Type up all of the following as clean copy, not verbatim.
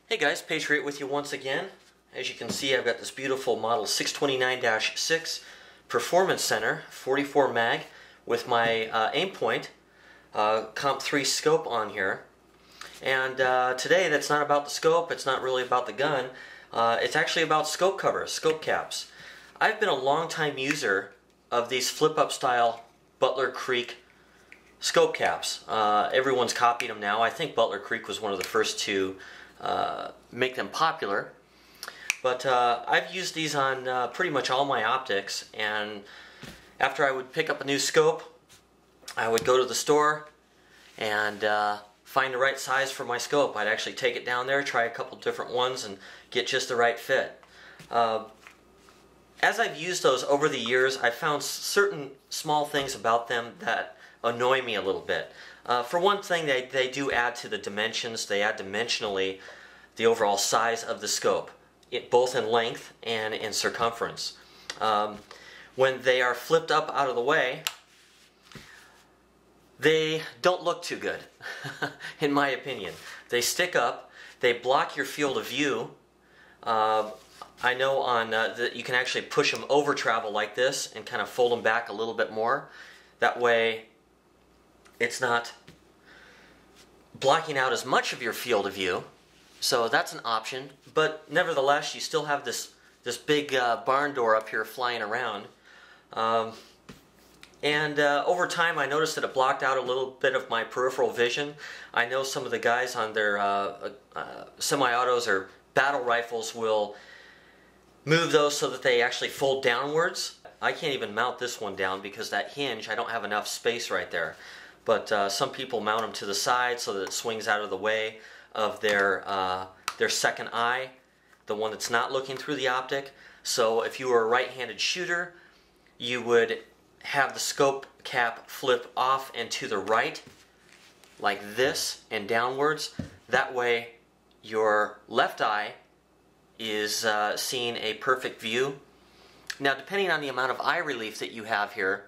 Hey guys, Patriot with you once again. As you can see, I've got this beautiful model 629-6 Performance Center 44 mag with my Aimpoint Comp 3 scope on here. And today that's not about the scope, it's not really about the gun, it's actually about scope covers, scope caps. I've been a long time user of these flip-up style Butler Creek scope caps. Everyone's copied them now. I think Butler Creek was one of the first to make them popular. But I've used these on pretty much all my optics, and after I would pick up a new scope, I would go to the store and find the right size for my scope. I'd actually take it down there, try a couple different ones, and get just the right fit. As I've used those over the years, I've found certain small things about them that annoy me a little bit. For one thing, they do add to the dimensions. They add dimensionally the overall size of the scope, both in length and in circumference. When they are flipped up out of the way, they don't look too good, in my opinion. They stick up, they block your field of view. I know on that you can actually push them over travel like this and kind of fold them back a little bit more. That way it's not blocking out as much of your field of view. So that's an option, but nevertheless you still have this big barn door up here flying around. Over time I noticed that it blocked out a little bit of my peripheral vision. I know some of the guys on their semi-autos or battle rifles will move those so that they actually fold downwards. I can't even mount this one down because that hinge, I don't have enough space right there. But some people mount them to the side so that it swings out of the way of their second eye, the one that's not looking through the optic. So if you were a right-handed shooter, you would have the scope cap flip off and to the right, like this, and downwards. That way your left eye is seeing a perfect view. Now, depending on the amount of eye relief that you have here,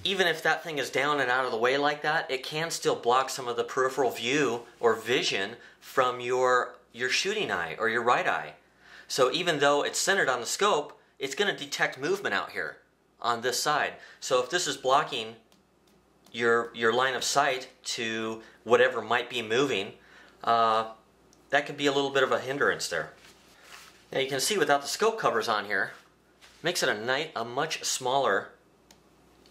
even if that thing is down and out of the way like that, it can still block some of the peripheral view or vision from your shooting eye or your right eye. So even though it's centered on the scope, it's going to detect movement out here on this side. So if this is blocking your line of sight to whatever might be moving, that could be a little bit of a hindrance there. Now you can see without the scope covers on here, makes it a much smaller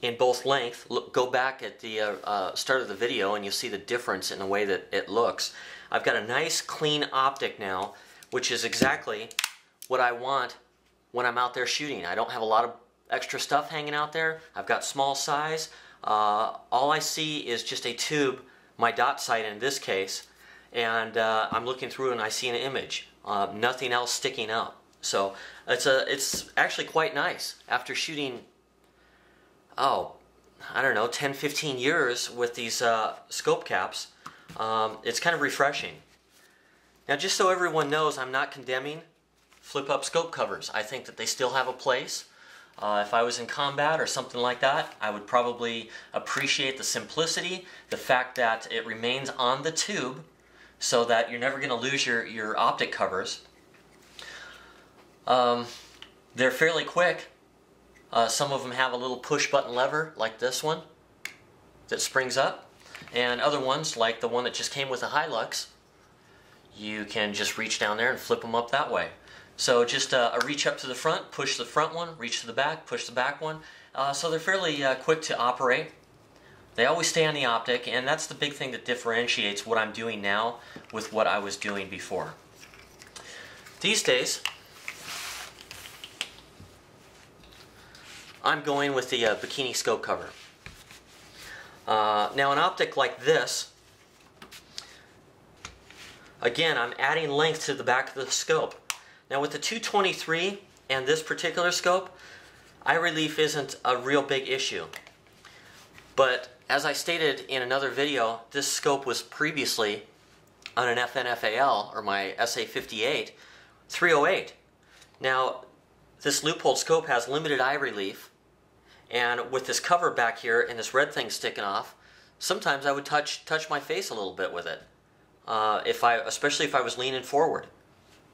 in both length. Look, go back at the start of the video and you'll see the difference in the way that it looks. I've got a nice clean optic now, which is exactly what I want when I'm out there shooting. I don't have a lot of extra stuff hanging out there. I've got small size. All I see is just a tube, my dot sight in this case, and I'm looking through and I see an image. Nothing else sticking up. So it's actually quite nice. After shooting, I don't know, 10-15 years with these scope caps, it's kind of refreshing. Now, just so everyone knows, I'm not condemning flip-up scope covers. I think that they still have a place. If I was in combat or something like that, I would probably appreciate the simplicity, the fact that it remains on the tube so that you're never going to lose your optic covers. They're fairly quick. Some of them have a little push button lever like this one that springs up, and other ones like the one that just came with the Hilux, you can just reach down there and flip them up that way. So just a reach up to the front, push the front one, reach to the back, push the back one. So they're fairly quick to operate. They always stay on the optic, and that's the big thing that differentiates what I'm doing now with what I was doing before. These days, I'm going with the Bikini scope cover. Now an optic like this, again, I'm adding length to the back of the scope. Now with the 223 and this particular scope, eye relief isn't a real big issue. But as I stated in another video, this scope was previously on an FNFAL, or my SA58, 308. Now this loophole scope has limited eye relief, and with this cover back here and this red thing sticking off, sometimes I would touch my face a little bit with it. especially if I was leaning forward.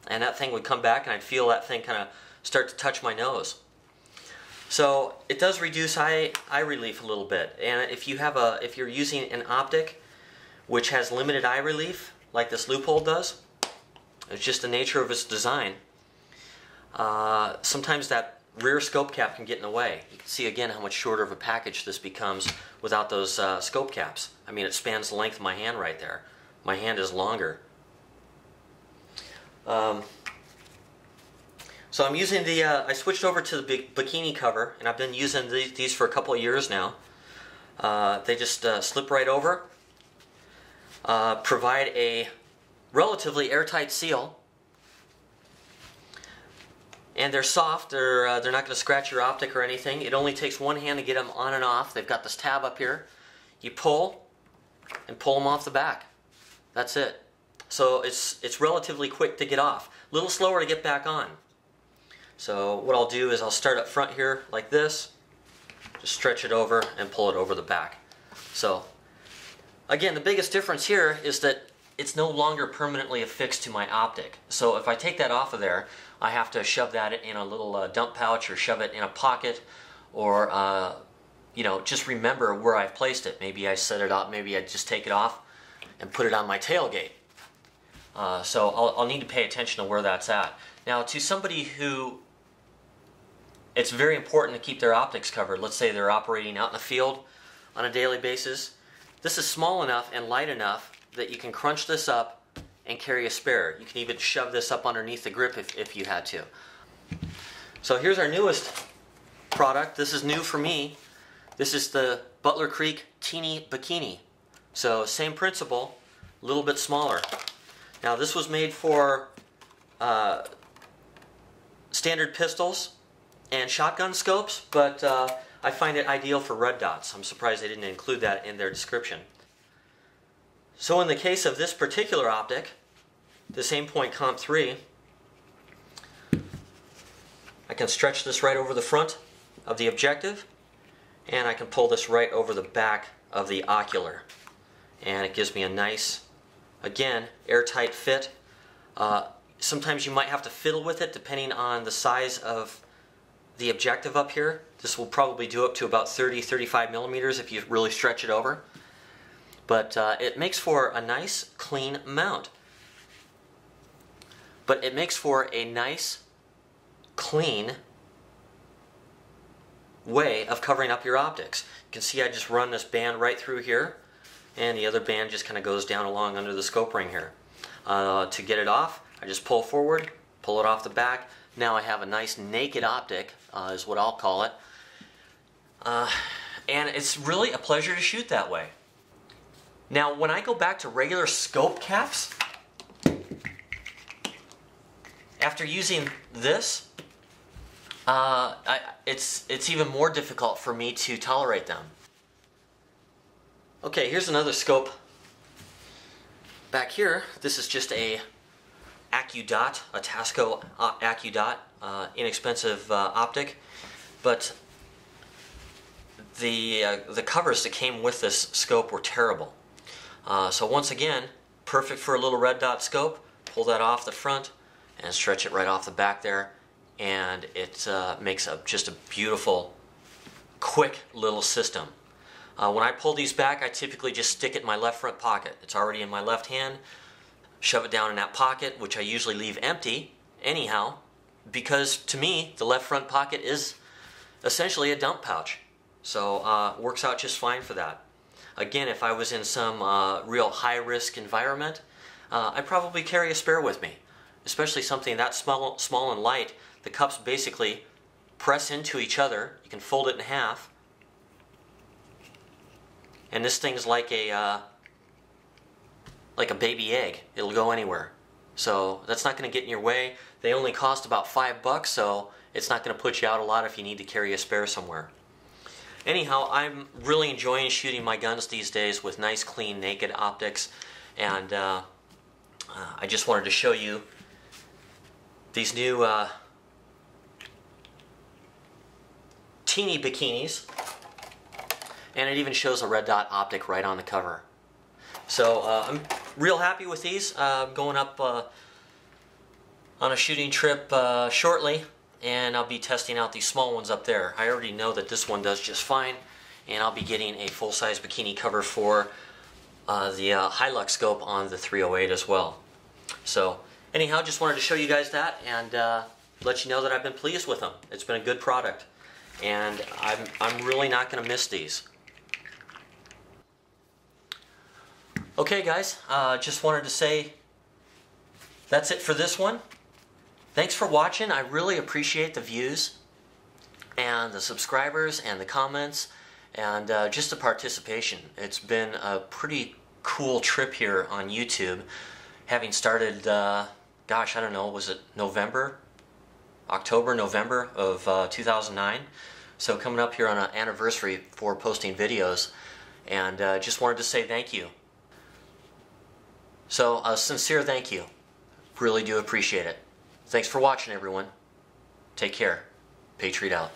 And that thing would come back and I'd feel that thing kind of start to touch my nose. So it does reduce eye relief a little bit. And if you're using an optic which has limited eye relief, like this loophole does, it's just the nature of its design. Sometimes that rear scope cap can get in the way. You can see again how much shorter of a package this becomes without those scope caps. I mean, it spans the length of my hand right there. My hand is longer. So I'm using I switched over to the Bikini cover, and I've been using these for a couple of years now. They just slip right over, provide a relatively airtight seal, and they're soft. They're not going to scratch your optic or anything. It only takes one hand to get them on and off. They've got this tab up here. You pull and pull them off the back. That's it. So it's relatively quick to get off. A little slower to get back on. So what I'll do is I'll start up front here like this, just stretch it over and pull it over the back. So again, the biggest difference here is that it's no longer permanently affixed to my optic. So if I take that off of there, I have to shove that in a little dump pouch or shove it in a pocket, or you know, just remember where I've placed it. Maybe I set it up, maybe I just take it off and put it on my tailgate. So I'll need to pay attention to where that's at. Now, to somebody who it's very important to keep their optics covered, let's say they're operating out in the field on a daily basis, this is small enough and light enough that you can crunch this up and carry a spare. You can even shove this up underneath the grip if you had to. So here's our newest product. This is new for me. This is the Butler Creek Teeny Bikini. So same principle, a little bit smaller. Now this was made for standard pistols and shotgun scopes, but I find it ideal for red dots. I'm surprised they didn't include that in their description. So in the case of this particular optic, this Aimpoint Comp 3, I can stretch this right over the front of the objective, and I can pull this right over the back of the ocular. And it gives me a nice, again, airtight fit. Sometimes you might have to fiddle with it depending on the size of the objective up here. This will probably do up to about 30-35 millimeters if you really stretch it over. But it makes for a nice, clean mount. But it makes for a nice, clean way of covering up your optics. You can see I just run this band right through here, and the other band just kind of goes down along under the scope ring here. To get it off, I just pull forward, pull it off the back. Now I have a nice naked optic, is what I'll call it. And it's really a pleasure to shoot that way. Now when I go back to regular scope caps, after using this, it's even more difficult for me to tolerate them. Okay, here's another scope. Back here, this is just a AccuDot, a Tasco AccuDot, inexpensive optic, but the covers that came with this scope were terrible. So once again, perfect for a little red dot scope. Pull that off the front and stretch it right off the back there, and it makes just a beautiful, quick little system. When I pull these back, I typically just stick it in my left front pocket. It's already in my left hand. Shove it down in that pocket, which I usually leave empty anyhow, because to me, the left front pocket is essentially a dump pouch. So it works out just fine for that. Again, if I was in some real high-risk environment, I'd probably carry a spare with me, especially something that small and light. The cups basically press into each other. You can fold it in half. And this thing's like a baby egg. It'll go anywhere. So that's not going to get in your way. They only cost about $5, so it's not going to put you out a lot if you need to carry a spare somewhere. Anyhow, I'm really enjoying shooting my guns these days with nice, clean, naked optics, and I just wanted to show you these new teeny bikinis, and it even shows a red dot optic right on the cover. So I'm real happy with these. Going up on a shooting trip shortly, and I'll be testing out these small ones up there. I already know that this one does just fine, and I'll be getting a full-size bikini cover for the Hilux scope on the 308 as well. So anyhow, just wanted to show you guys that and let you know that I've been pleased with them. It's been a good product, and I'm really not going to miss these. Okay guys, just wanted to say that's it for this one. Thanks for watching. I really appreciate the views and the subscribers and the comments and just the participation. It's been a pretty cool trip here on YouTube, having started, gosh, I don't know, was it October, November of 2009? So coming up here on an anniversary for posting videos, and just wanted to say thank you. So a sincere thank you. Really do appreciate it. Thanks for watching, everyone. Take care. Patriot out.